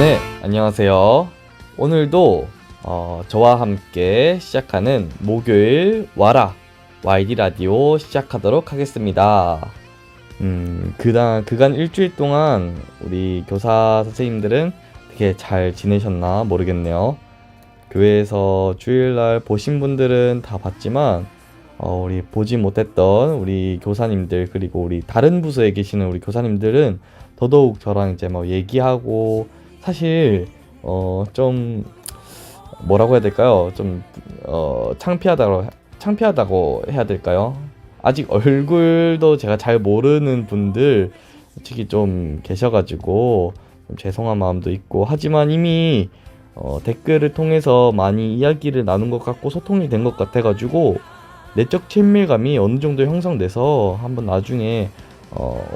네, 안녕하세요. 오늘도 저와 함께 시작하는 목요일 와라 YD 라디오 시작하도록 하겠습니다. 그간 일주일 동안 우리 교사 선생님들은 되게 잘 지내셨나 모르겠네요. 교회에서 주일날 보신 분들은 다 봤지만 우리 보지 못했던 우리 교사님들, 그리고 우리 다른 부서에 계시는 우리 교사님들은 더더욱 저랑 이제 뭐 얘기하고, 사실 좀 뭐라고 해야 될까요? 좀 창피하다고 해야 될까요? 아직 얼굴도 제가 잘 모르는 분들 솔직히 좀 계셔가지고 좀 죄송한 마음도 있고, 하지만 이미 댓글을 통해서 많이 이야기를 나눈 것 같고 소통이 된 것 같아가지고 내적 친밀감이 어느 정도 형성돼서 한번 나중에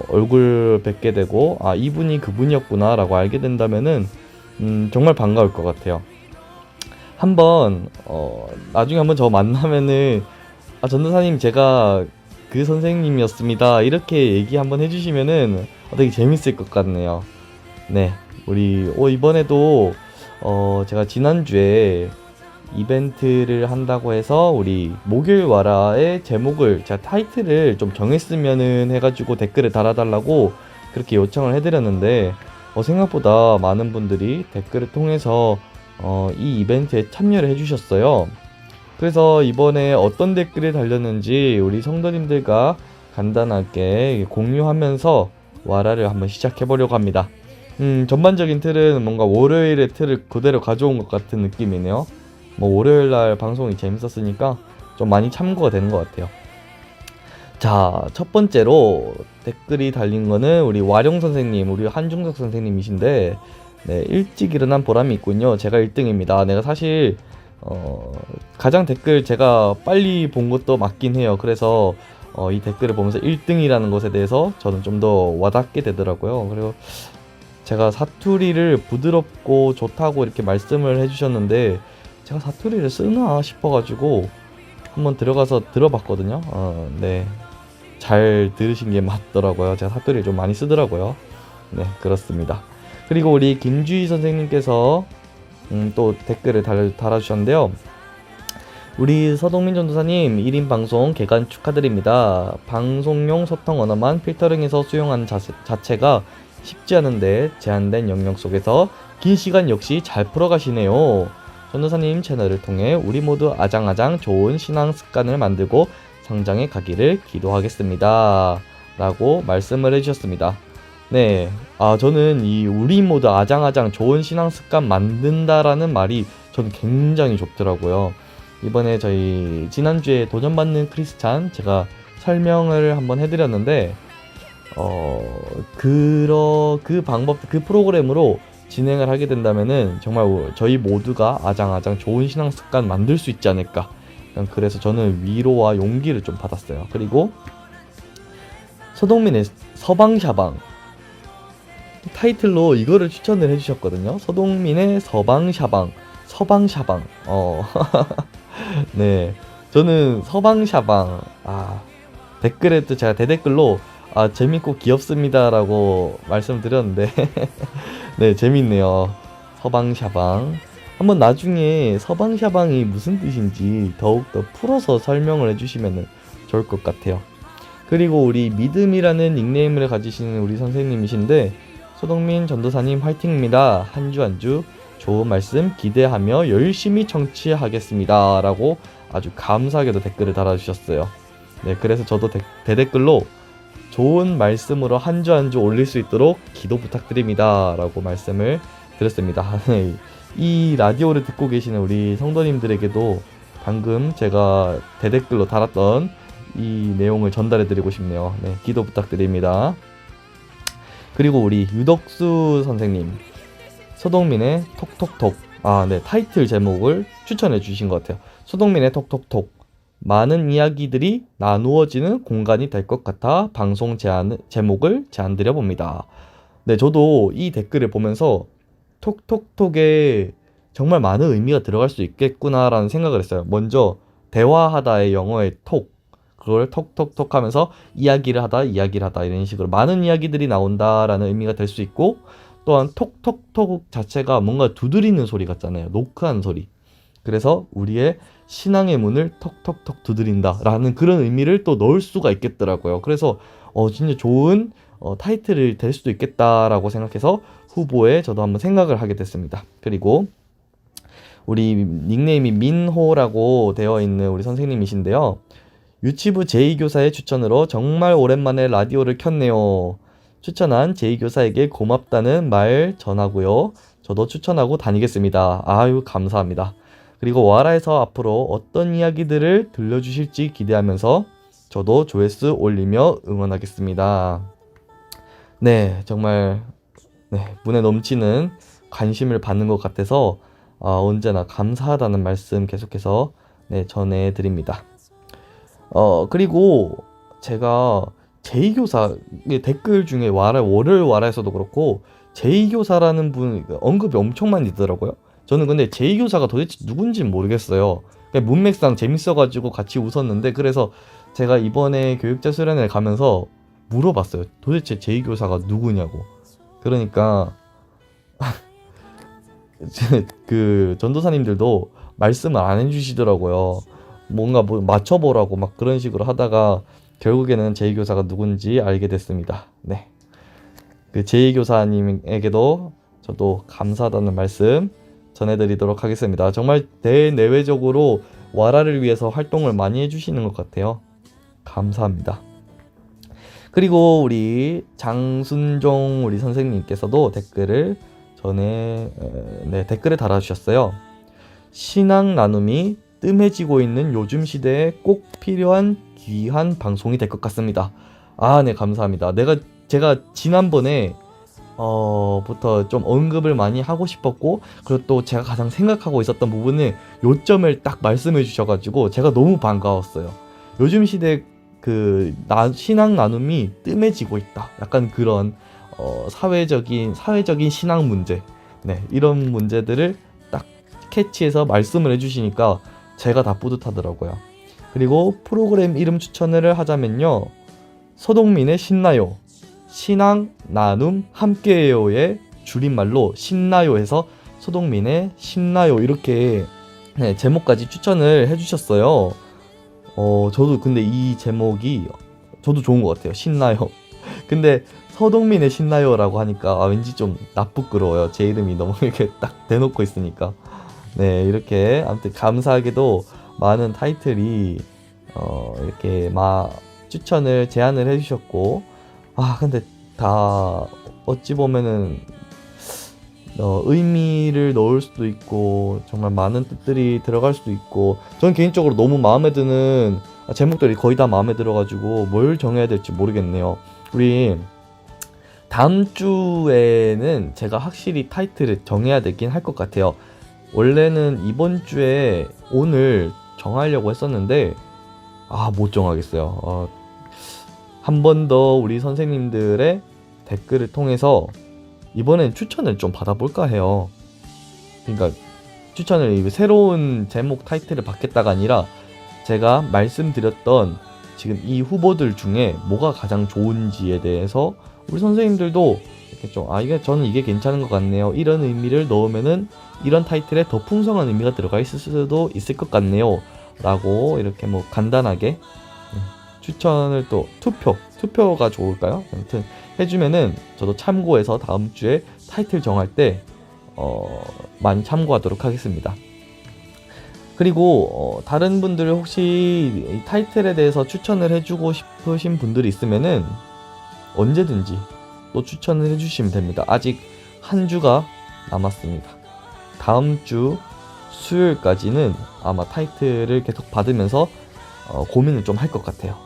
얼굴 뵙게 되고, 아, 이분이 그분이었구나 라고 알게 된다면은 정말 반가울 것 같아요. 한번 나중에 한번 저 만나면은, 아, 전도사님 제가 그 선생님이었습니다 이렇게 얘기 한번 해주시면은 되게 재밌을 것 같네요. 네, 우리 이번에도 제가 지난주에 이벤트를 한다고 해서 우리 목요일 와라의 제목을, 제가 타이틀을 좀 정했으면은 해가지고 댓글을 달아달라고 그렇게 요청을 해드렸는데 생각보다 많은 분들이 댓글을 통해서 이 이벤트에 참여를 해주셨어요. 그래서 이번에 어떤 댓글이 달렸는지 우리 성도님들과 간단하게 공유하면서 와라를 한번 시작해보려고 합니다. 전반적인 틀은 뭔가 월요일의 틀을 그대로 가져온 것 같은 느낌이네요. 뭐 월요일날 방송이 재밌었으니까 좀 많이 참고가 되는 것 같아요. 자, 첫 번째로 댓글이 달린 거는 우리 와룡 선생님, 우리 한중석 선생님이신데, 네, 일찍 일어난 보람이 있군요. 제가 1등입니다. 내가 사실 가장 댓글 제가 빨리 본 것도 맞긴 해요. 그래서 이 댓글을 보면서 1등이라는 것에 대해서 저는 좀 더 와닿게 되더라고요. 그리고 제가 사투리를 부드럽고 좋다고 이렇게 말씀을 해주셨는데, 제가 사투리를 쓰나 싶어가지고 한번 들어가서 들어봤거든요. 네, 잘 들으신 게 맞더라고요. 제가 사투리를 좀 많이 쓰더라고요. 네, 그렇습니다. 그리고 우리 김주희 선생님께서 또 댓글을 달아주셨는데요. 우리 서동민 전도사님 1인 방송 개관 축하드립니다. 방송용 소통 언어만 필터링해서 수용하는 자체가 쉽지 않은데 제한된 영역 속에서 긴 시간 역시 잘 풀어가시네요. 전도사님 채널을 통해 우리 모두 아장아장 좋은 신앙 습관을 만들고 성장해 가기를 기도하겠습니다 라고 말씀을 해주셨습니다. 네, 저는 이 우리 모두 아장아장 좋은 신앙 습관 만든다라는 말이 저는 굉장히 좋더라고요. 이번에 저희 지난주에 도전받는 크리스찬 제가 설명을 한번 해드렸는데 그 방법, 그 프로그램으로 진행을 하게 된다면은 정말 저희 모두가 아장아장 좋은 신앙 습관 만들 수 있지 않을까. 그래서 저는 위로와 용기를 좀 받았어요. 그리고 서동민의 서방샤방 타이틀로 이거를 추천을 해주셨거든요. 서동민의 서방샤방. 네, 저는 서방샤방, 댓글에도 제가 대댓글로 재밌고 귀엽습니다라고 말씀드렸는데 네, 재밌네요. 서방샤방. 한번 나중에 서방샤방이 무슨 뜻인지 더욱더 풀어서 설명을 해주시면 좋을 것 같아요. 그리고 우리 믿음이라는 닉네임을 가지시는 우리 선생님이신데, 소동민 전도사님 화이팅입니다. 한 주 한 주 좋은 말씀 기대하며 열심히 청취하겠습니다 라고 아주 감사하게도 댓글을 달아주셨어요. 네, 그래서 저도 대댓글로 좋은 말씀으로 한 주 한 주 올릴 수 있도록 기도 부탁드립니다 라고 말씀을 드렸습니다. 이 라디오를 듣고 계시는 우리 성도님들에게도 방금 제가 대댓글로 달았던 이 내용을 전달해 드리고 싶네요. 네, 기도 부탁드립니다. 그리고 우리 유덕수 선생님, 서동민의 톡톡톡, 네, 타이틀 제목을 추천해 주신 것 같아요. 서동민의 톡톡톡, 많은 이야기들이 나누어지는 공간이 될 것 같아 방송 제목을 제안드려 봅니다. 네, 저도 이 댓글을 보면서 톡톡톡에 정말 많은 의미가 들어갈 수 있겠구나라는 생각을 했어요. 먼저 대화하다의 영어의 톡, 그걸 톡톡톡 하면서 이야기를 하다 이런 식으로 많은 이야기들이 나온다라는 의미가 될 수 있고, 또한 톡톡톡 자체가 뭔가 두드리는 소리 같잖아요. 노크한 소리. 그래서 우리의 신앙의 문을 톡톡톡 두드린다 라는 그런 의미를 또 넣을 수가 있겠더라고요. 그래서 진짜 좋은 타이틀이 될 수도 있겠다라고 생각해서 후보에 저도 한번 생각을 하게 됐습니다. 그리고 우리 닉네임이 민호라고 되어 있는 우리 선생님이신데요. 유치부 제2교사의 추천으로 정말 오랜만에 라디오를 켰네요. 추천한 제2교사에게 고맙다는 말 전하고요. 저도 추천하고 다니겠습니다. 아유, 감사합니다. 그리고 와라에서 앞으로 어떤 이야기들을 들려주실지 기대하면서 저도 조회수 올리며 응원하겠습니다. 네, 정말 문에 넘치는 관심을 받는 것 같아서 언제나 감사하다는 말씀 계속해서 전해드립니다. 그리고 제가 제2교사 댓글 중에 월요일 와라에서도 그렇고 제2교사라는 분 언급이 엄청 많이 있더라고요. 저는 근데 제2교사가 도대체 누군지 모르겠어요. 그냥 문맥상 재밌어가지고 같이 웃었는데, 그래서 제가 이번에 교육자 수련회 가면서 물어봤어요. 도대체 제2교사가 누구냐고. 그러니까 그 전도사님들도 말씀을 안 해주시더라고요. 뭔가 뭐 맞춰보라고 막 그런 식으로 하다가 결국에는 제2교사가 누군지 알게 됐습니다. 네. 그 제2교사님에게도 저도 감사하다는 말씀 전해드리도록 하겠습니다. 정말 대내외적으로 와라를 위해서 활동을 많이 해주시는 것 같아요. 감사합니다. 그리고 우리 장순종 우리 선생님께서도 댓글을 댓글에 달아주셨어요. 신앙 나눔이 뜸해지고 있는 요즘 시대에 꼭 필요한 귀한 방송이 될 것 같습니다. 네, 감사합니다. 제가 지난번에 부터 좀 언급을 많이 하고 싶었고, 그리고 또 제가 가장 생각하고 있었던 부분은 요점을 딱 말씀해 주셔가지고 제가 너무 반가웠어요. 요즘 시대 신앙 나눔이 뜸해지고 있다. 약간 그런 사회적인 신앙 문제, 이런 문제들을 딱 캐치해서 말씀을 해주시니까 제가 다 뿌듯하더라고요. 그리고 프로그램 이름 추천을 하자면요, 서동민의 신나요, 신앙 나눔 함께해요의 줄임말로 신나요 해서 서동민의 신나요 이렇게 제목까지 추천을 해주셨어요. 저도 근데 이 제목이 저도 좋은 것 같아요. 신나요. 근데 서동민의 신나요라고 하니까 왠지 좀 나쁘끄러워요. 제 이름이 너무 이렇게 딱 대놓고 있으니까. 이렇게 아무튼 감사하게도 많은 타이틀이 이렇게 추천을 제안을 해주셨고, 근데 다 어찌 보면은 의미를 넣을 수도 있고 정말 많은 뜻들이 들어갈 수도 있고, 저는 개인적으로 너무 마음에 드는 제목들이 거의 다 마음에 들어가지고 뭘 정해야 될지 모르겠네요. 우리 다음 주에는 제가 확실히 타이틀을 정해야 되긴 할 것 같아요. 원래는 이번 주에 오늘 정하려고 했었는데 못 정하겠어요. 한 번 더 우리 선생님들의 댓글을 통해서 이번엔 추천을 좀 받아볼까 해요. 그러니까 추천을 새로운 제목 타이틀을 받겠다가 아니라 제가 말씀드렸던 지금 이 후보들 중에 뭐가 가장 좋은지에 대해서 우리 선생님들도 이렇게 좀 저는 이게 괜찮은 것 같네요, 이런 의미를 넣으면은 이런 타이틀에 더 풍성한 의미가 들어가 있을 수도 있을 것 같네요 라고 이렇게 간단하게 추천을 또 투표가 좋을까요? 아무튼 해주면은 저도 참고해서 다음 주에 타이틀 정할 때 많이 참고하도록 하겠습니다. 그리고 다른 분들 혹시 이 타이틀에 대해서 추천을 해주고 싶으신 분들이 있으면은 언제든지 또 추천을 해주시면 됩니다. 아직 한 주가 남았습니다. 다음 주 수요일까지는 아마 타이틀을 계속 받으면서 고민을 좀 할 것 같아요.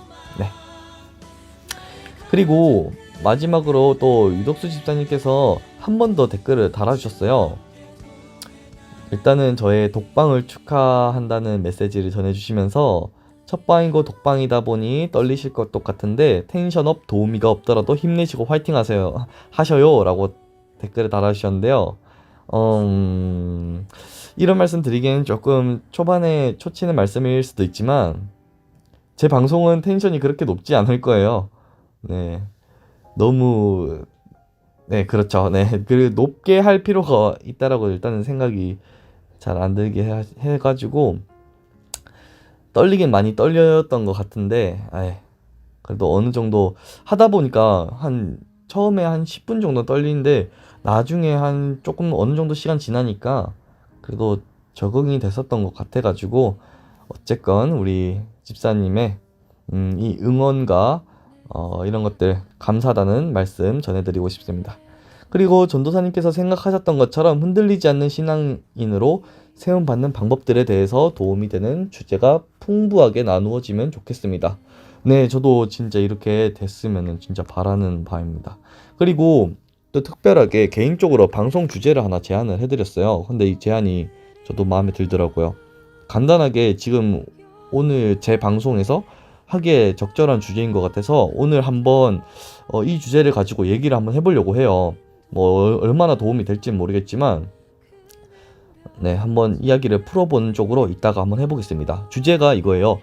그리고 마지막으로 또 유덕수 집사님께서 한 번 더 댓글을 달아주셨어요. 일단은 저의 독방을 축하한다는 메시지를 전해주시면서 첫방이고 독방이다 보니 떨리실 것 같은데 텐션업 도우미가 없더라도 힘내시고 화이팅 하셔요 라고 댓글을 달아주셨는데요. 이런 말씀 드리기에는 조금 초반에 초치는 말씀일 수도 있지만 제 방송은 텐션이 그렇게 높지 않을 거예요. 너무 네, 그렇죠. 네, 그 높게 할 필요가 있다라고 일단은 생각이 잘 안 들게 해가지고 떨리긴 많이 떨렸던 것 같은데, 그래도 어느 정도 하다 보니까 처음에 한 10분 정도 떨리는데 나중에 한 조금 어느 정도 시간 지나니까 그래도 적응이 됐었던 것 같아가지고 어쨌건 우리 집사님의 이 응원과 이런 것들 감사하다는 말씀 전해드리고 싶습니다. 그리고 전도사님께서 생각하셨던 것처럼 흔들리지 않는 신앙인으로 세움받는 방법들에 대해서 도움이 되는 주제가 풍부하게 나누어지면 좋겠습니다. 네, 저도 진짜 이렇게 됐으면 진짜 바라는 바입니다. 그리고 또 특별하게 개인적으로 방송 주제를 하나 제안을 해드렸어요. 근데 이 제안이 저도 마음에 들더라고요. 간단하게 지금 오늘 제 방송에서 하기에 적절한 주제인 것 같아서 오늘 한번 이 주제를 가지고 얘기를 한번 해보려고 해요. 뭐 얼마나 도움이 될지는 모르겠지만 네, 한번 이야기를 풀어보는 쪽으로 이따가 한번 해보겠습니다. 주제가 이거예요.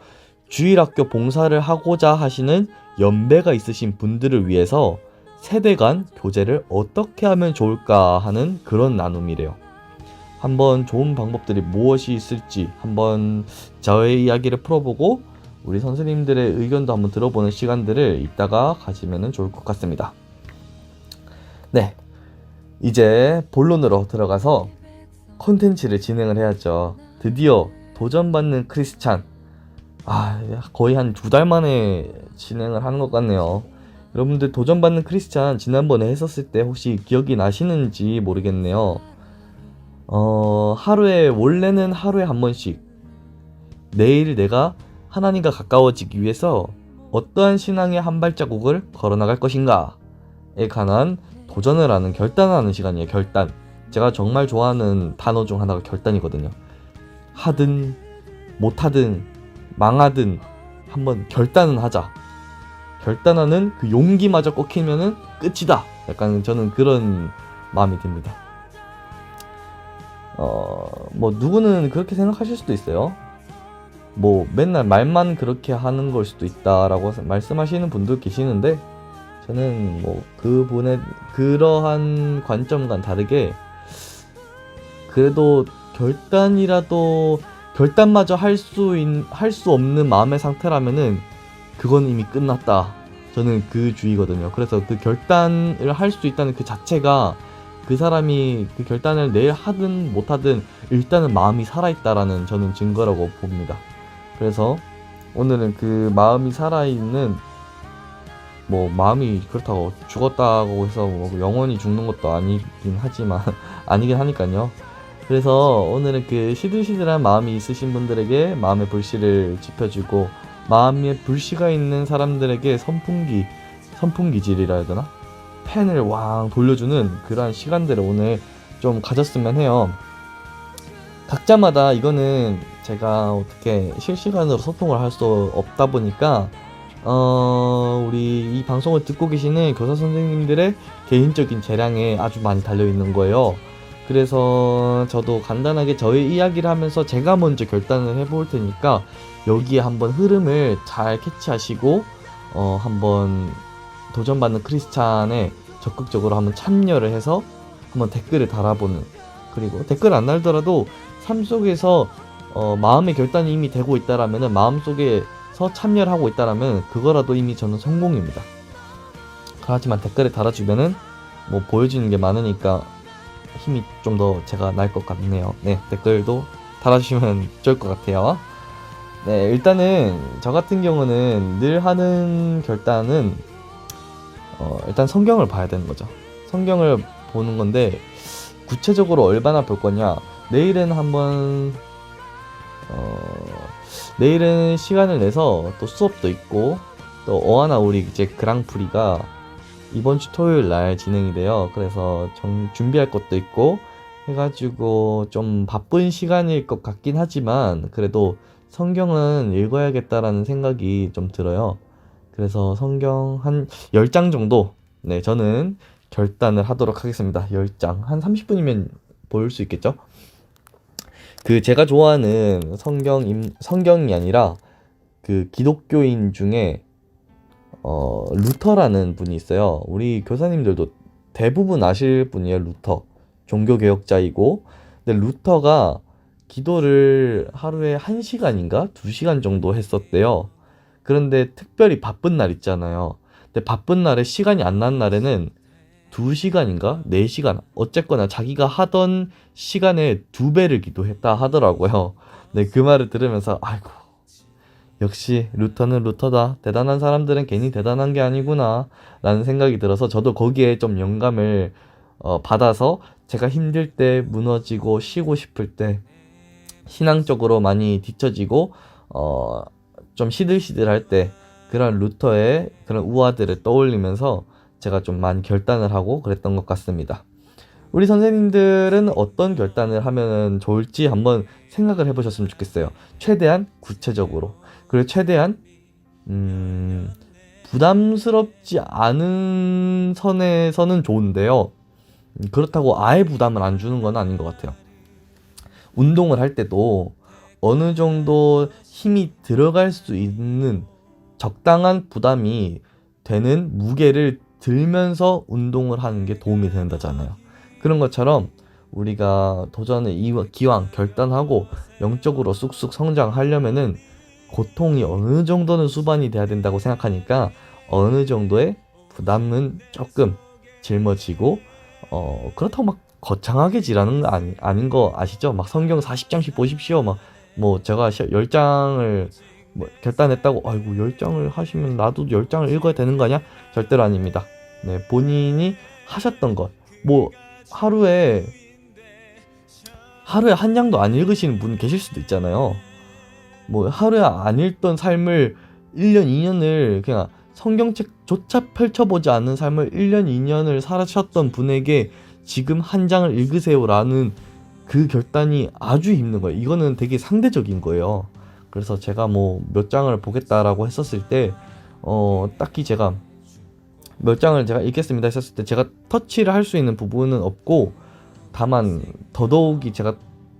주일학교 봉사를 하고자 하시는 연배가 있으신 분들을 위해서 세대 간 교제를 어떻게 하면 좋을까 하는 그런 나눔이래요. 한번 좋은 방법들이 무엇이 있을지 한번 저의 이야기를 풀어보고 우리 선생님들의 의견도 한번 들어보는 시간들을 이따가 가지면 좋을 것 같습니다. 네, 이제 본론으로 들어가서 콘텐츠를 진행을 해야죠. 드디어 도전받는 크리스찬, 거의 한 2달 만에 진행을 하는 것 같네요. 여러분들 도전받는 크리스찬 지난번에 했었을 때 혹시 기억이 나시는지 모르겠네요. 원래는 하루에 한 번씩 내일 내가 하나님과 가까워지기 위해서 어떠한 신앙의 한 발자국을 걸어나갈 것인가에 관한 도전을 하는, 결단하는 시간이에요. 결단. 제가 정말 좋아하는 단어 중 하나가 결단이거든요. 하든 못하든 망하든 한번 결단은 하자. 결단하는 그 용기마저 꺾이면은 끝이다. 약간 저는 그런 마음이 듭니다. 뭐 누구는 그렇게 생각하실 수도 있어요. 뭐 맨날 말만 그렇게 하는 걸 수도 있다라고 말씀하시는 분도 계시는데 저는 뭐 그분의 그러한 관점과는 다르게 그래도 결단마저 할 수 없는 마음의 상태라면은 그건 이미 끝났다. 저는 그 주의거든요. 그래서 그 결단을 할 수 있다는 그 자체가 그 사람이 그 결단을 내일 하든 못하든 일단은 마음이 살아있다라는 저는 증거라고 봅니다. 그래서 오늘은 그 마음이 살아있는, 뭐 마음이 그렇다고 죽었다고 해서 뭐 영원히 죽는 것도 아니긴 하지만 아니긴 하니까요. 그래서 오늘은 그 시들시들한 마음이 있으신 분들에게 마음의 불씨를 지펴주고 마음에 불씨가 있는 사람들에게 선풍기질이라 해야 되나? 펜을 왕 돌려주는 그러한 시간들을 오늘 좀 가졌으면 해요. 각자마다 이거는 제가 어떻게 실시간으로 소통을 할 수 없다 보니까 우리 이 방송을 듣고 계시는 교사 선생님들의 개인적인 재량에 아주 많이 달려있는 거예요. 그래서 저도 간단하게 저의 이야기를 하면서 제가 먼저 결단을 해볼 테니까 여기에 한번 흐름을 잘 캐치하시고 한번 도전받는 크리스찬에 적극적으로 한번 참여를 해서 한번 댓글을 달아보는, 그리고 댓글 안 달더라도 삶 속에서 마음의 결단이 이미 되고 있다라면은, 마음속에서 참여를 하고 있다라면 그거라도 이미 저는 성공입니다. 하지만 댓글에 달아주면은 뭐 보여지는 게 많으니까 힘이 좀 더 제가 날 것 같네요. 네, 댓글도 달아주시면 좋을 것 같아요. 네, 일단은 저 같은 경우는 늘 하는 결단은 일단 성경을 봐야 되는 거죠. 성경을 보는 건데 구체적으로 얼마나 볼 거냐. 내일은 시간을 내서 또 수업도 있고 또 어하나 우리 이제 그랑프리가 이번 주 토요일 날 진행이 돼요. 그래서 준비할 것도 있고 해가지고 좀 바쁜 시간일 것 같긴 하지만 그래도 성경은 읽어야겠다라는 생각이 좀 들어요. 그래서 성경 한 10장 정도, 네, 저는 결단을 하도록 하겠습니다. 10장. 한 30분이면 볼 수 있겠죠? 그 제가 좋아하는 성경이 아니라 그 기독교인 중에 루터라는 분이 있어요. 우리 교사님들도 대부분 아실 분이에요. 루터. 종교개혁자이고. 근데 루터가 기도를 하루에 1시간인가 2시간 정도 했었대요. 그런데 특별히 바쁜 날 있잖아요. 근데 바쁜 날에 시간이 안 난 날에는 2시간인가 4시간 어쨌거나 자기가 하던 시간의 2배를 기도했다 하더라고요. 네, 그 말을 들으면서 아이고, 역시 루터는 루터다. 대단한 사람들은 괜히 대단한 게 아니구나 라는 생각이 들어서 저도 거기에 좀 영감을 받아서 제가 힘들 때, 무너지고 쉬고 싶을 때, 신앙적으로 많이 뒤처지고 좀 시들시들할 때 그런 루터의 그런 우화들을 떠올리면서 제가 좀 많이 결단을 하고 그랬던 것 같습니다. 우리 선생님들은 어떤 결단을 하면 좋을지 한번 생각을 해보셨으면 좋겠어요. 최대한 구체적으로, 그리고 최대한 부담스럽지 않은 선에서는 좋은데요. 그렇다고 아예 부담을 안 주는 건 아닌 것 같아요. 운동을 할 때도 어느 정도 힘이 들어갈 수 있는 적당한 부담이 되는 무게를 들면서 운동을 하는 게 도움이 된다잖아요. 그런 것처럼 우리가 도전을 기왕 결단하고 영적으로 쑥쑥 성장하려면은 고통이 어느 정도는 수반이 돼야 된다고 생각하니까 어느 정도의 부담은 조금 짊어지고 그렇다고 막 거창하게 지라는 거 아닌 거 아시죠? 막 성경 40장씩 보십시오. 막 뭐 제가 10장을 뭐 결단했다고 아이고 10장을 하시면 나도 10장을 읽어야 되는 거 아니야? 절대로 아닙니다. 네, 본인이 하셨던 것. 뭐 하루에 한 장도 안 읽으시는 분 계실 수도 있잖아요. 뭐 하루에 안 읽던 삶을 1년, 2년을 그냥 성경책조차 펼쳐보지 않은 삶을 1년, 2년을 살아셨던 분에게 지금 한 장을 읽으세요라는 그 결단이 아주 힘든 거예요. 이거는 되게 상대적인 거예요. 그래서 제가 뭐 몇 장을 보겠다라고 했었을 때 딱히 제가 몇 장을 제가 읽겠습니다 했었을 때 제가 터치를 할 수 있는 부분은 없고, 다만 더더욱이 제가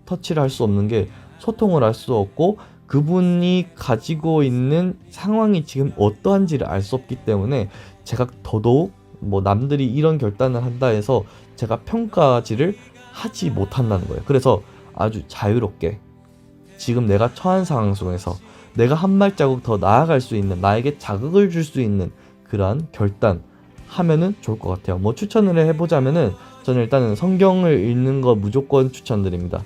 터치를 할 수 없는 게 소통을 할 수 없고 그분이 가지고 있는 상황이 지금 어떠한지를 알 수 없기 때문에 제가 더더욱 뭐 남들이 이런 결단을 한다 해서 제가 평가지를 하지 못한다는 거예요. 그래서 아주 자유롭게 지금 내가 처한 상황 속에서 내가 한 발자국 더 나아갈 수 있는, 나에게 자극을 줄 수 있는 그러한 결단 하면은 좋을 것 같아요. 뭐 추천을 해보자면은 저는 일단은 성경을 읽는 거 무조건 추천드립니다.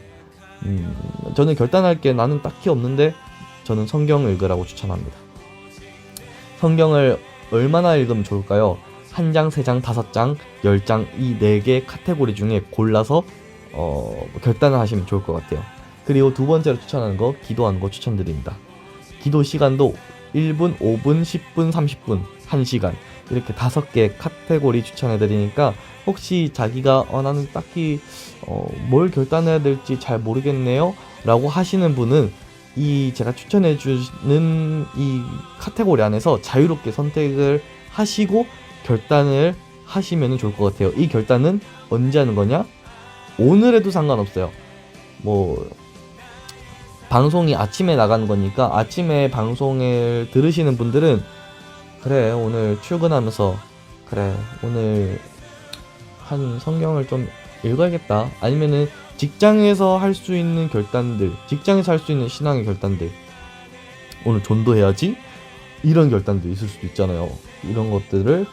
저는 결단할 게 나는 딱히 없는데 저는 성경을 읽으라고 추천합니다. 성경을 얼마나 읽으면 좋을까요? 1장, 3장, 5장, 10장 이 4개 카테고리 중에 골라서 결단을 하시면 좋을 것 같아요. 그리고 두 번째로 추천하는 거, 기도하는 거 추천드립니다. 기도 시간도 1분, 5분, 10분, 30분, 1시간 이렇게 5개 카테고리 추천해드리니까 혹시 자기가 나는 딱히 뭘 결단해야 될지 잘 모르겠네요 라고 하시는 분은 이 제가 추천해주는 이 카테고리 안에서 자유롭게 선택을 하시고 결단을 하시면 좋을 것 같아요. 이 결단은 언제 하는 거냐? 오늘 해도 상관없어요. 뭐 방송이 아침에 나가는 거니까 아침에 방송을 들으시는 분들은 그래 오늘 출근하면서 그래 오늘 한 성경을 좀 읽어야겠다, 아니면은 직장에서 할 수 있는 결단들, 직장에서 할 수 있는 신앙의 결단들, 오늘 전도해야지 이런 결단도 있을 수도 있잖아요. 이런 것들을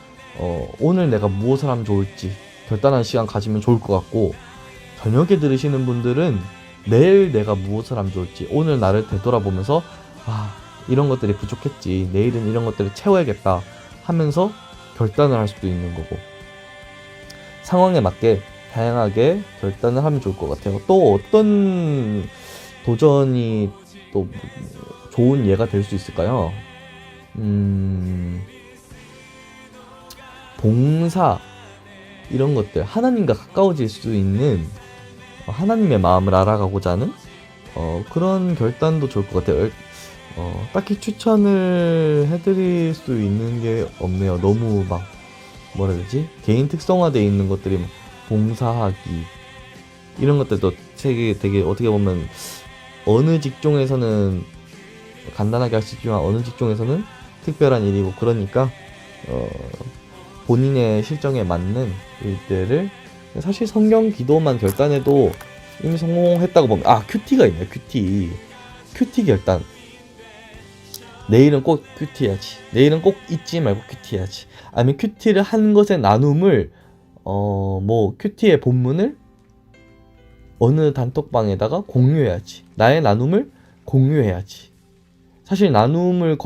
오늘 내가 무엇을 하면 좋을지 결단하는 시간 가지면 좋을 것 같고, 저녁에 들으시는 분들은 내일 내가 무엇을 하면 좋을지 오늘 나를 되돌아보면서 이런 것들이 부족했지, 내일은 이런 것들을 채워야겠다 하면서 결단을 할 수도 있는 거고, 상황에 맞게 다양하게 결단을 하면 좋을 것 같아요. 또 어떤 도전이 또 좋은 예가 될 수 있을까요? 봉사 이런 것들, 하나님과 가까워질 수 있는 하나님의 마음을 알아가고자 하는 그런 결단도 좋을 것 같아요. 딱히 추천을 해드릴 수 있는 게 없네요. 너무 막 뭐라 해야 되지? 개인 특성화되어 있는 것들이 막 봉사하기 이런 것들도 되게 어떻게 보면 어느 직종에서는 간단하게 할 수 있지만 어느 직종에서는 특별한 일이고, 그러니까 본인의 실정에 맞는 일들을 사실 성경 기도만 결단해도 이미 성공했다고 보면 큐티가 있네요. 큐티 결단. 내일은 꼭 큐티해야지. 내일은 꼭 잊지 말고 큐티해야지. 아니면 큐티를 한 것의 나눔을 큐티의 본문을 어느 단톡방에다가 공유해야지. 나의 나눔을 공유해야지. 사실 나눔을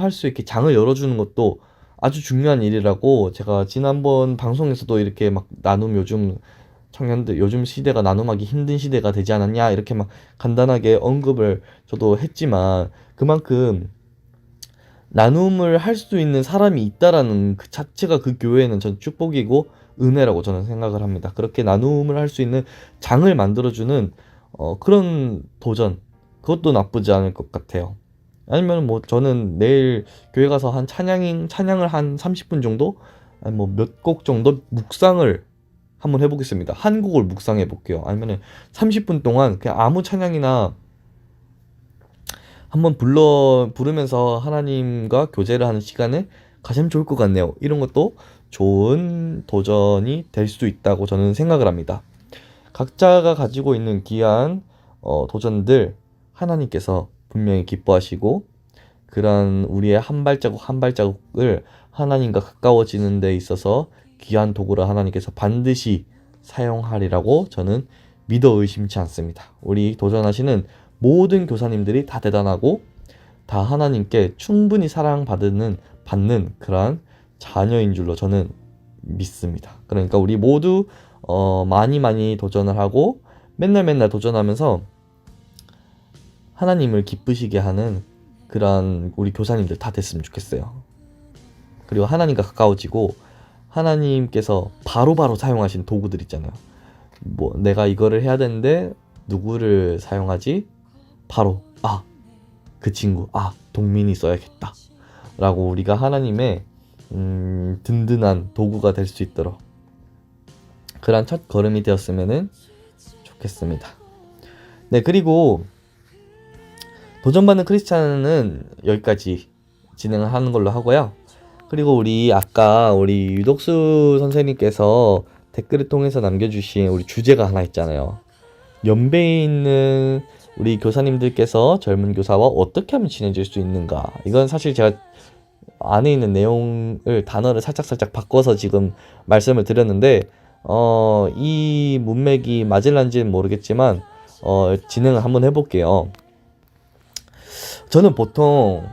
할 수 있게 장을 열어주는 것도 아주 중요한 일이라고 제가 지난번 방송에서도 이렇게 막 나눔 요즘 청년들 요즘 시대가 나눔하기 힘든 시대가 되지 않았냐 이렇게 막 간단하게 언급을 저도 했지만 그만큼 나눔을 할 수 있는 사람이 있다라는 그 자체가 그 교회에는 전 축복이고 은혜라고 저는 생각을 합니다. 그렇게 나눔을 할 수 있는 장을 만들어주는 그런 도전 그것도 나쁘지 않을 것 같아요. 아니면 저는 내일 교회 가서 한 찬양을 한 30분 정도 아니 몇 곡 정도 묵상을 한번 해보겠습니다. 한 곡을 묵상해 볼게요. 아니면은 30분 동안 그냥 아무 찬양이나 한번 부르면서 하나님과 교제를 하는 시간을 가지면 좋을 것 같네요. 이런 것도 좋은 도전이 될 수 있다고 저는 생각을 합니다. 각자가 가지고 있는 귀한 도전들 하나님께서 분명히 기뻐하시고 그런 우리의 한 발자국 한 발자국을 하나님과 가까워지는 데 있어서 귀한 도구를 하나님께서 반드시 사용하리라고 저는 믿어 의심치 않습니다. 우리 도전하시는 모든 교사님들이 다 대단하고 다 하나님께 충분히 사랑받는 그러한 자녀인 줄로 저는 믿습니다. 그러니까 우리 모두 많이 도전을 하고 맨날 도전하면서 하나님을 기쁘시게 하는 그런 우리 교사님들 다 됐으면 좋겠어요. 그리고 하나님과 가까워지고 하나님께서 바로바로 사용하신 도구들 있잖아요. 내가 이거를 해야 되는데 누구를 사용하지? 바로 그 친구 동민이 써야겠다 라고 우리가 하나님의 든든한 도구가 될 수 있도록 그런 첫 걸음이 되었으면 좋겠습니다. 네, 그리고 도전받는 크리스찬은 여기까지 진행을 하는 걸로 하고요. 그리고 아까 우리 유독수 선생님께서 댓글을 통해서 남겨주신 우리 주제가 하나 있잖아요. 연배에 있는 우리 교사님들께서 젊은 교사와 어떻게 하면 친해질 수 있는가. 이건 사실 제가 안에 있는 내용을 단어를 살짝 바꿔서 지금 말씀을 드렸는데 이 문맥이 맞을런지는 모르겠지만 진행을 한번 해볼게요. 저는 보통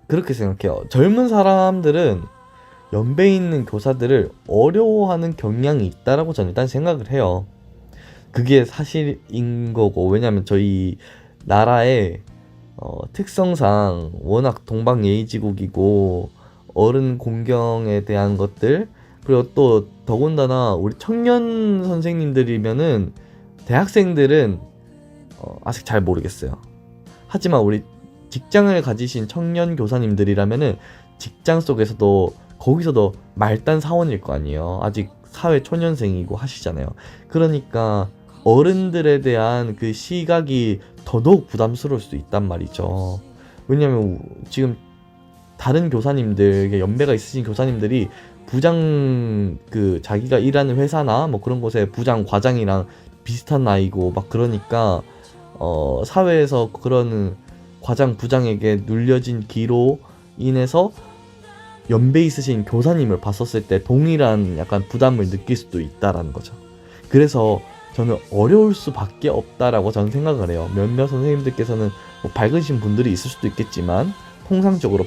그렇게 생각해요. 젊은 사람들은 연배 있는 교사들을 어려워하는 경향이 있다라고 저는 일단 생각을 해요. 그게 사실인 거고, 왜냐면 저희 나라의 특성상 워낙 동방예의지국이고 어른 공경에 대한 것들, 그리고 또 더군다나 우리 청년 선생님들이면은 대학생들은 아직 잘 모르겠어요. 하지만 우리 직장을 가지신 청년 교사님들이라면은 직장 속에서도 거기서도 말단 사원일 거 아니에요. 아직 사회 초년생이고 하시잖아요. 그러니까 어른들에 대한 그 시각이 더더욱 부담스러울 수 있단 말이죠. 왜냐면 지금 다른 교사님들, 연배가 있으신 교사님들이 부장 자기가 일하는 회사나 그런 곳에 부장 과장이랑 비슷한 나이고 막 그러니까 사회에서 그런 과장 부장에게 눌려진 기로 인해서 연배 있으신 교사님을 봤었을 때 동일한 약간 부담을 느낄 수도 있다라는 거죠. 그래서 저는 어려울 수밖에 없다라고 저는 생각을 해요. 몇몇 선생님들께서는 밝으신 분들이 있을 수도 있겠지만 통상적으로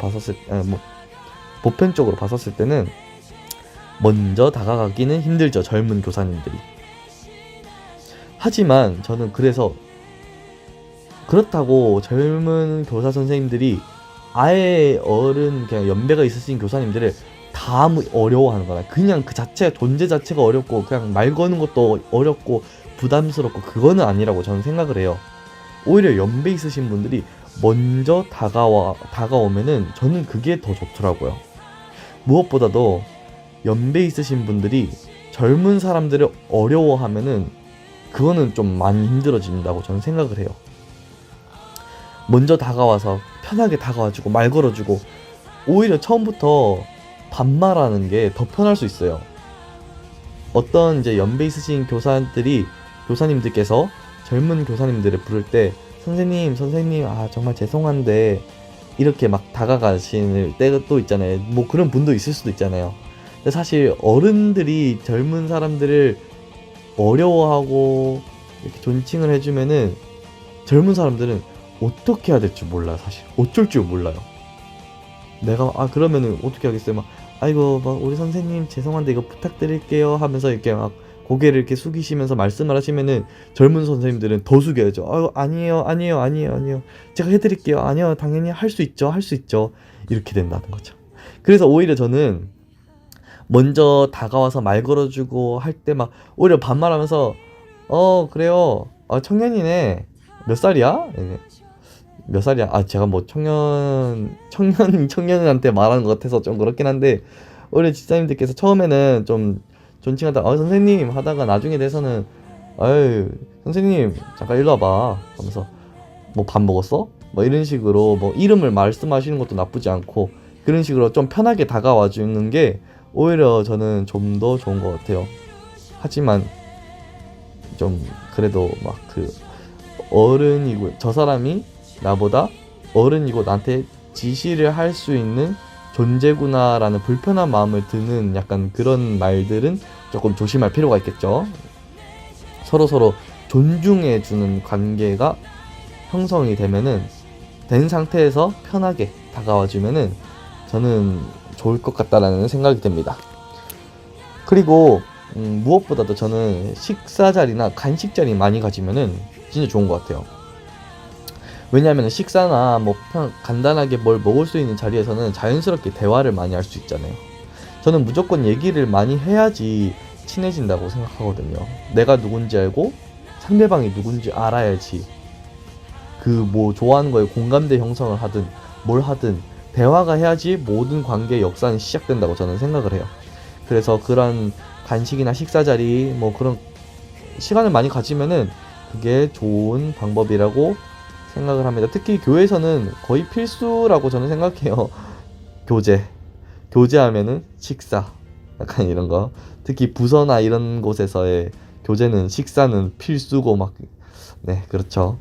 보편적으로 봤었을 때는 먼저 다가가기는 힘들죠. 젊은 교사님들이. 하지만 저는 그래서 그렇다고 젊은 교사 선생님들이 아예 그냥 연배가 있으신 교사님들을 다 어려워하는 거나 그냥 그 존재 자체가 어렵고 그냥 말 거는 것도 어렵고 부담스럽고 그거는 아니라고 저는 생각을 해요. 오히려 연배 있으신 분들이 먼저 다가오면은 저는 그게 더 좋더라고요. 무엇보다도 연배 있으신 분들이 젊은 사람들을 어려워하면은 그거는 좀 많이 힘들어진다고 저는 생각을 해요. 먼저 다가와서 편하게 다가와주고 말 걸어주고 오히려 처음부터 반말하는 게 더 편할 수 있어요. 어떤 이제 연배 있으신 교사님들께서 젊은 교사님들을 부를 때 선생님, 아, 정말 죄송한데, 이렇게 막 다가가시는 때가 또 있잖아요. 뭐 그런 분도 있을 수도 있잖아요. 근데 사실 어른들이 젊은 사람들을 어려워하고 이렇게 존칭을 해주면은 젊은 사람들은 어떻게 해야 될지 몰라요. 사실 어쩔 줄 몰라요. 내가 그러면은 어떻게 하겠어요. 막 아이고 막 우리 선생님 죄송한데 이거 부탁드릴게요 하면서 이렇게 막 고개를 이렇게 숙이시면서 말씀을 하시면은 젊은 선생님들은 더 숙여야죠. 아니에요. 제가 해드릴게요. 아니요, 당연히 할 수 있죠. 이렇게 된다는 거죠. 그래서 오히려 저는 먼저 다가와서 말 걸어주고 할 때 막 오히려 반말하면서 그래요. 청년이네. 몇 살이야? 이게, 몇 살이야? 제가 뭐 청년한테 말하는 것 같아서 좀 그렇긴 한데, 오히려 집사님들께서 처음에는 좀 존칭하다가 선생님 하다가 나중에 돼서는 아유 선생님 잠깐 일로 와봐 하면서 뭐 밥 먹었어? 뭐 이런 식으로 뭐 이름을 말씀하시는 것도 나쁘지 않고 그런 식으로 좀 편하게 다가와 주는 게 오히려 저는 좀 더 좋은 것 같아요. 하지만 좀 그래도 막 그 어른이고 저 사람이 나보다 어른이고 나한테 지시를 할 수 있는 존재구나라는 불편한 마음을 드는 약간 그런 말들은 조금 조심할 필요가 있겠죠. 서로 존중해주는 관계가 형성이 된 상태에서 편하게 다가와주면은 저는 좋을 것 같다라는 생각이 듭니다. 그리고 무엇보다도 저는 식사 자리나 간식 자리 많이 가지면은 진짜 좋은 것 같아요. 왜냐하면 식사나 뭐 간단하게 뭘 먹을 수 있는 자리에서는 자연스럽게 대화를 많이 할 수 있잖아요. 저는 무조건 얘기를 많이 해야지 친해진다고 생각하거든요. 내가 누군지 알고 상대방이 누군지 알아야지 그 뭐 좋아하는 거에 공감대 형성을 하든 뭘 하든 대화가 해야지 모든 관계의 역사는 시작된다고 저는 생각을 해요. 그래서 그런 간식이나 식사 자리 뭐 그런 시간을 많이 가지면은 그게 좋은 방법이라고 생각을 합니다. 특히 교회에서는 거의 필수라고 저는 생각해요. 교제하면은 식사 약간 이런 거. 특히 부서나 이런 곳에서의 교제는 식사는 필수고 막 네, 그렇죠.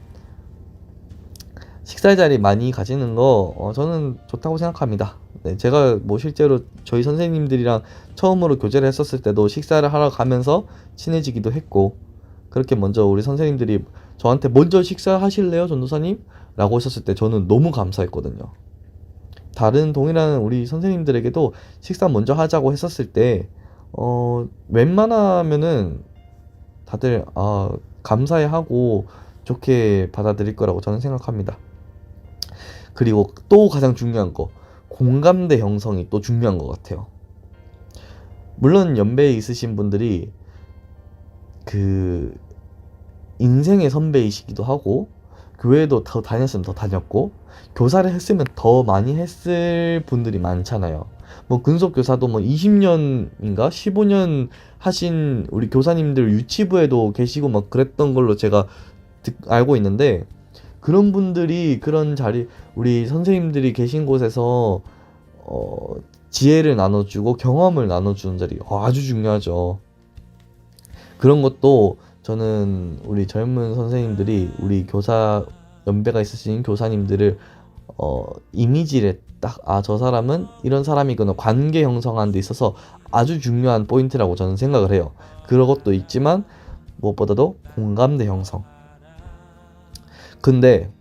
식사 자리 많이 가지는 거 저는 좋다고 생각합니다. 네, 제가 뭐 실제로 저희 선생님들이랑 처음으로 교제를 했었을 때도 식사를 하러 가면서 친해지기도 했고, 그렇게 먼저 우리 선생님들이 저한테 먼저 식사하실래요, 전도사님? 라고 하셨을 때 저는 너무 감사했거든요. 다른 동일한 우리 선생님들에게도 식사 먼저 하자고 했었을 때 웬만하면은 다들 감사해하고 좋게 받아들일 거라고 저는 생각합니다. 그리고 또 가장 중요한 거, 공감대 형성이 또 중요한 것 같아요. 물론 연배에 있으신 분들이 그 인생의 선배이시기도 하고 교회도 더 다녔으면 더 다녔고 교사를 했으면 더 많이 했을 분들이 많잖아요. 뭐 근속교사도 뭐 20년인가 15년 하신 우리 교사님들 유치부에도 계시고 막 그랬던 걸로 제가 알고 있는데, 그런 분들이 그런 자리 우리 선생님들이 계신 곳에서 지혜를 나눠주고 경험을 나눠주는 자리 아주 중요하죠. 그런 것도 저는 우리 젊은 선생님들이 우리 교사 연배가 있으신 교사님들을 이미지를 딱 저 사람은 이런 사람이구나 관계 형성하는 데 있어서 아주 중요한 포인트라고 저는 생각을 해요. 그런 것도 있지만 무엇보다도 공감대 형성. 근데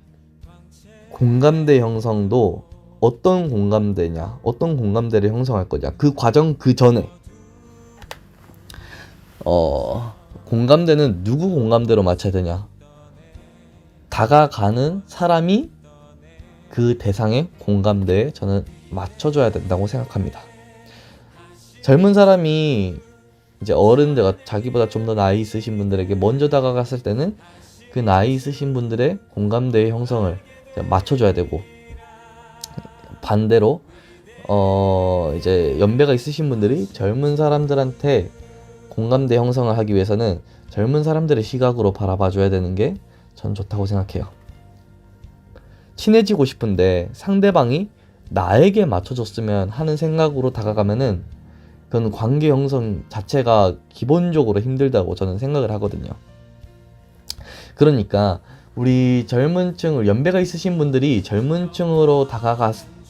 공감대 형성도 어떤 공감대냐, 어떤 공감대를 형성할 거냐, 그 과정 그 전에 공감대는 누구 공감대로 맞춰야 되냐, 다가가는 사람이 그 대상의 공감대에 저는 맞춰줘야 된다고 생각합니다. 젊은 사람이 이제 어른들, 자기보다 좀 더 나이 있으신 분들에게 먼저 다가갔을 때는 그 나이 있으신 분들의 공감대의 형성을 맞춰줘야 되고, 반대로 이제 연배가 있으신 분들이 젊은 사람들한테 공감대 형성을 하기 위해서는 젊은 사람들의 시각으로 바라봐줘야 되는 게 전 좋다고 생각해요. 친해지고 싶은데 상대방이 나에게 맞춰줬으면 하는 생각으로 다가가면은 그건 관계 형성 자체가 기본적으로 힘들다고 저는 생각을 하거든요. 그러니까 우리 젊은 층을 연배가 있으신 분들이 젊은 층으로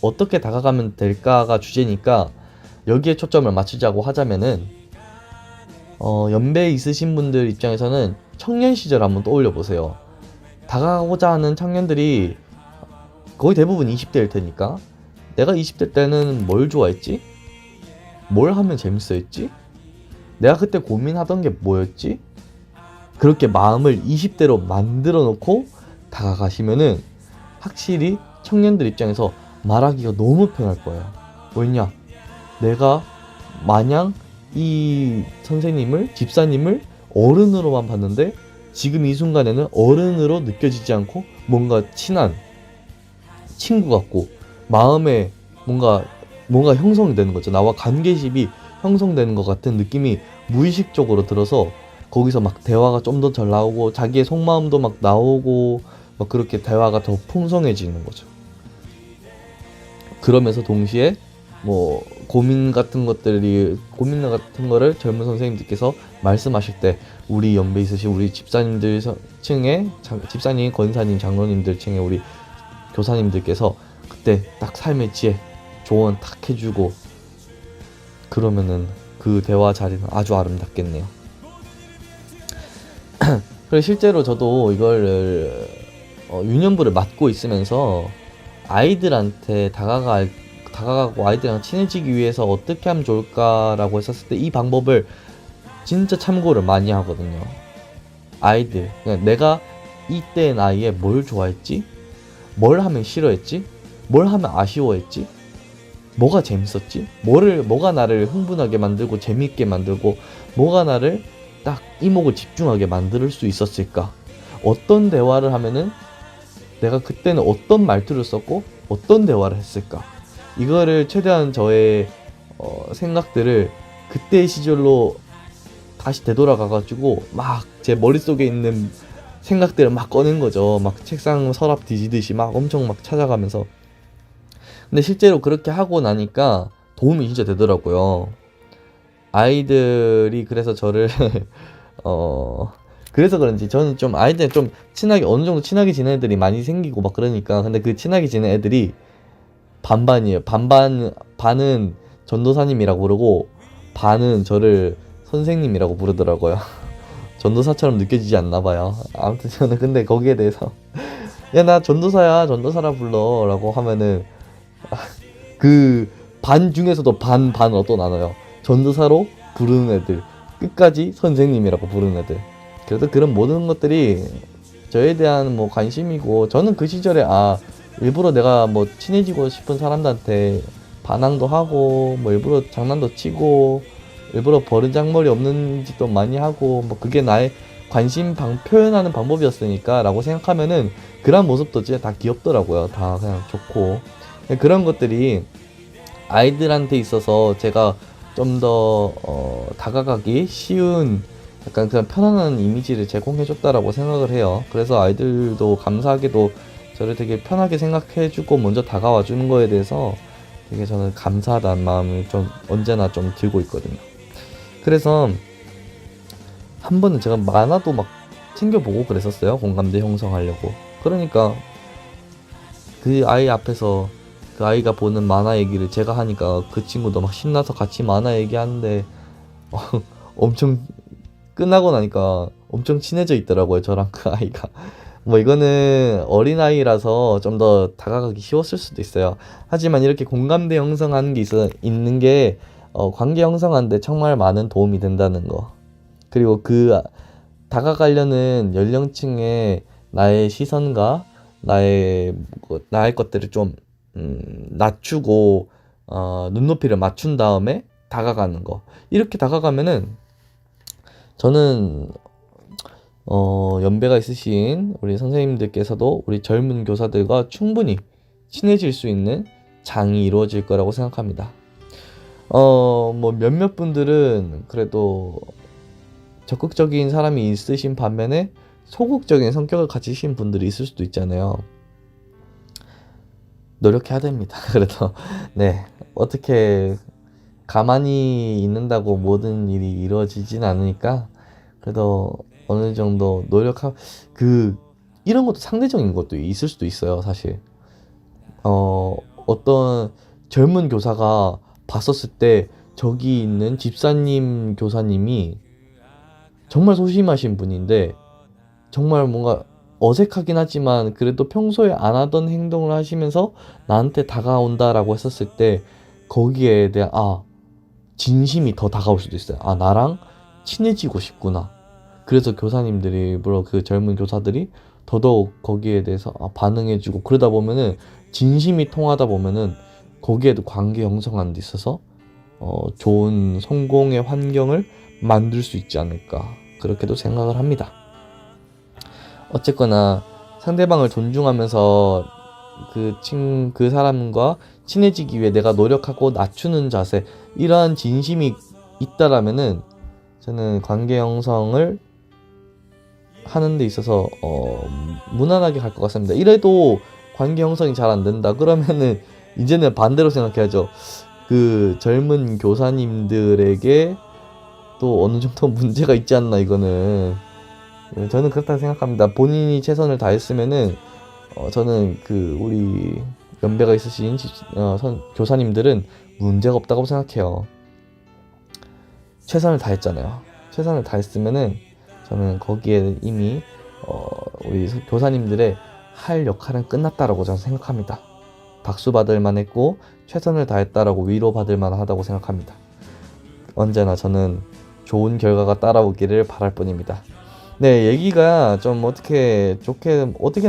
어떻게 다가가면 될까가 주제니까 여기에 초점을 맞추자고 하자면은 연배 있으신 분들 입장에서는 청년 시절 한번 떠올려 보세요. 다가가고자 하는 청년들이 거의 대부분 20대일 테니까 내가 20대 때는 뭘 좋아했지? 뭘 하면 재밌어 했지? 내가 그때 고민하던 게 뭐였지? 그렇게 마음을 20대로 만들어 놓고 다가가시면은 확실히 청년들 입장에서 말하기가 너무 편할 거예요. 왜냐? 내가 마냥 이 선생님을, 집사님을 어른으로만 봤는데 지금 이 순간에는 어른으로 느껴지지 않고 뭔가 친한 친구 같고 마음에 뭔가 형성이 되는 거죠. 나와 관계심이 형성되는 것 같은 느낌이 무의식적으로 들어서 거기서 막 대화가 좀 더 잘 나오고 자기의 속마음도 막 나오고 막 그렇게 대화가 더 풍성해지는 거죠. 그러면서 동시에 뭐 고민 같은 거를 젊은 선생님들께서 말씀하실 때 우리 연배 있으신 우리 집사님들 층에 집사님, 권사님, 장로님들 층에 우리 교사님들께서 그때 딱 삶의 지혜 조언 탁 해주고 그러면은 그 대화 자리는 아주 아름답겠네요. 그리고 실제로 저도 이걸 유년부를 맡고 있으면서 아이들한테 다가가고 아이들이랑 친해지기 위해서 어떻게 하면 좋을까라고 했었을 때 이 방법을 진짜 참고를 많이 하거든요. 아이들, 그냥 내가 이때 나이에 뭘 좋아했지? 뭘 하면 싫어했지? 뭘 하면 아쉬워했지? 뭐가 재밌었지? 뭐가 나를 흥분하게 만들고 재밌게 만들고 뭐가 나를 딱 이목을 집중하게 만들 수 있었을까? 어떤 대화를 하면은 내가 그때는 어떤 말투를 썼고 어떤 대화를 했을까? 이거를 최대한 저의 생각들을 그때의 시절로 다시 되돌아가가지고 막 제 머릿속에 있는 생각들을 막 꺼낸 거죠. 막 책상 서랍 뒤지듯이 막 엄청 막 찾아가면서. 근데 실제로 그렇게 하고 나니까 도움이 진짜 되더라고요. 아이들이 그래서 저를 그래서 그런지 저는 좀 아이들 좀 친하게 어느 정도 친하게 지내는 애들이 많이 생기고 막 그러니까 근데 그 친하게 지내는 애들이 반반이에요. 반은 전도사님이라고 부르고 반은 저를 선생님이라고 부르더라고요. 전도사처럼 느껴지지 않나 봐요. 아무튼 저는 근데 거기에 대해서 야 나 전도사야 전도사라 불러라고 하면은 그 반 중에서도 반으로 또 나눠요. 전도사로 부르는 애들 끝까지 선생님이라고 부르는 애들. 그래서 그런 모든 것들이 저에 대한 뭐 관심이고 저는 그 시절에 일부러 내가 뭐 친해지고 싶은 사람들한테 반항도 하고 뭐 일부러 장난도 치고 일부러 버르장머리 없는 짓도 많이 하고 뭐 그게 나의 표현하는 방법이었으니까 라고 생각하면은 그런 모습도 진짜 다 귀엽더라고요. 다 그냥 좋고 그런 것들이 아이들한테 있어서 제가 좀 더 다가가기 쉬운 약간 그냥 편안한 이미지를 제공해줬다라고 생각을 해요. 그래서 아이들도 감사하게도 저를 되게 편하게 생각해주고 먼저 다가와 주는 거에 대해서 되게 저는 감사하다는 마음을 좀 언제나 좀 들고 있거든요. 그래서 한 번은 제가 만화도 막 챙겨보고 그랬었어요. 공감대 형성하려고. 그러니까 그 아이 앞에서 그 아이가 보는 만화 얘기를 제가 하니까 그 친구도 막 신나서 같이 만화 얘기하는데 엄청 끝나고 나니까 엄청 친해져 있더라고요. 저랑 그 아이가. 뭐 이거는 어린아이라서 좀 더 다가가기 쉬웠을 수도 있어요. 하지만 이렇게 공감대 형성하는 게 있는 게 관계 형성하는데 정말 많은 도움이 된다는 거. 그리고 그 다가가려는 연령층의 나의 시선과 나의 것들을 좀 낮추고 눈높이를 맞춘 다음에 다가가는 거. 이렇게 다가가면은 저는 연배가 있으신 우리 선생님들께서도 우리 젊은 교사들과 충분히 친해질 수 있는 장이 이루어질 거라고 생각합니다. 뭐 몇몇 분들은 그래도 적극적인 사람이 있으신 반면에 소극적인 성격을 가지신 분들이 있을 수도 있잖아요. 노력해야 됩니다. 그래도 네, 어떻게 가만히 있는다고 모든 일이 이루어지진 않으니까 그래도 어느 정도 그 이런 것도 상대적인 것도 있을 수도 있어요, 사실. 어, 어떤 젊은 교사가 봤었을 때 저기 있는 집사님 교사님이 정말 소심하신 분인데 정말 뭔가 어색하긴 하지만 그래도 평소에 안 하던 행동을 하시면서 나한테 다가온다라고 했었을 때 거기에 대한 진심이 더 다가올 수도 있어요. 나랑 친해지고 싶구나. 그래서 교사님들이 물론 그 젊은 교사들이 더더욱 거기에 대해서 반응해주고 그러다 보면은 진심이 통하다 보면은 거기에도 관계 형성하는 데 있어서 좋은 성공의 환경을 만들 수 있지 않을까 그렇게도 생각을 합니다. 어쨌거나 상대방을 존중하면서 그 사람과 친해지기 위해 내가 노력하고 낮추는 자세 이러한 진심이 있다라면은 저는 관계 형성을 하는 데 있어서 무난하게 갈 것 같습니다. 이래도 관계 형성이 잘 안 된다 그러면은 이제는 반대로 생각해야죠. 그 젊은 교사님들에게 또 어느 정도 문제가 있지 않나 이거는 저는 그렇다고 생각합니다. 본인이 최선을 다했으면은 저는 그 우리 연배가 있으신 교사님들은 문제가 없다고 생각해요. 최선을 다했잖아요. 최선을 다했으면은 저는 거기에 이미 우리 교사님들의 할 역할은 끝났다라고 저는 생각합니다. 박수 받을 만했고 최선을 다했다라고 위로받을 만하다고 생각합니다. 언제나 저는 좋은 결과가 따라오기를 바랄 뿐입니다. 네, 얘기가 좀 어떻게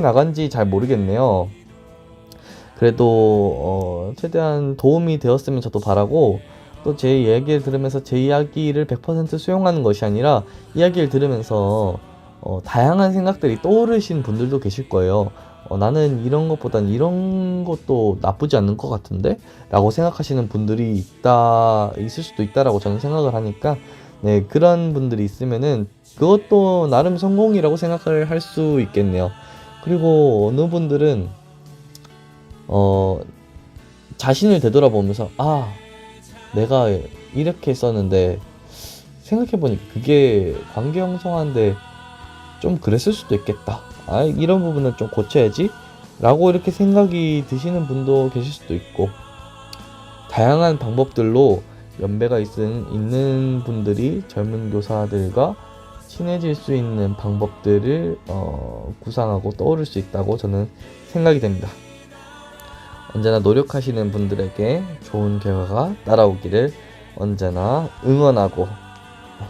나간지 잘 모르겠네요. 그래도 최대한 도움이 되었으면 저도 바라고 또 제 이야기를 들으면서 제 이야기를 100% 수용하는 것이 아니라 이야기를 들으면서 다양한 생각들이 떠오르신 분들도 계실 거예요. 나는 이런 것보단 이런 것도 나쁘지 않는 것 같은데? 라고 생각하시는 분들이 있을 수도 있다라고 저는 생각을 하니까 네, 그런 분들이 있으면은 그것도 나름 성공이라고 생각을 할 수 있겠네요. 그리고 어느 분들은 자신을 되돌아보면서 내가 이렇게 했었는데 생각해보니까 그게 관계 형성하는데 좀 그랬을 수도 있겠다. 이런 부분은 좀 고쳐야지 라고 이렇게 생각이 드시는 분도 계실 수도 있고 다양한 방법들로 연배가 있는 분들이 젊은 교사들과 친해질 수 있는 방법들을 구상하고 떠오를 수 있다고 저는 생각이 됩니다. 언제나 노력하시는 분들에게 좋은 결과가 따라오기를 언제나 응원하고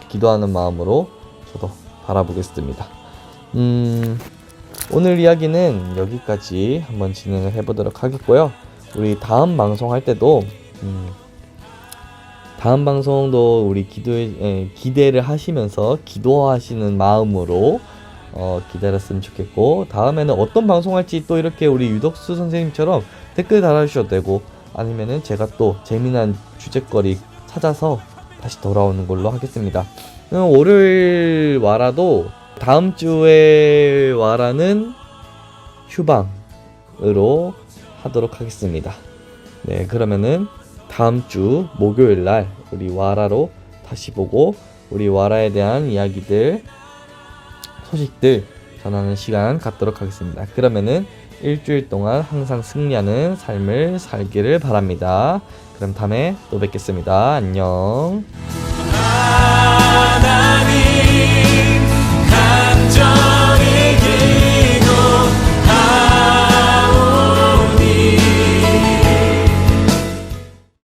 기도하는 마음으로 저도 바라보겠습니다. 오늘 이야기는 여기까지 한번 진행을 해보도록 하겠고요. 우리 다음 방송 할 때도 다음 방송도 우리 기대를 하시면서 기도하시는 마음으로 기다렸으면 좋겠고 다음에는 어떤 방송할지 또 이렇게 우리 유덕수 선생님처럼 댓글 달아주셔도 되고 아니면은 제가 또 재미난 주제거리 찾아서 다시 돌아오는 걸로 하겠습니다. 월요일 와라도 다음 주에 와라는 휴방으로 하도록 하겠습니다. 네, 그러면은 다음 주 목요일 날 우리 와라로 다시 보고 우리 와라에 대한 이야기들 소식들 전하는 시간 갖도록 하겠습니다. 그러면은 일주일 동안 항상 승리하는 삶을 살기를 바랍니다. 그럼 다음에 또 뵙겠습니다. 안녕.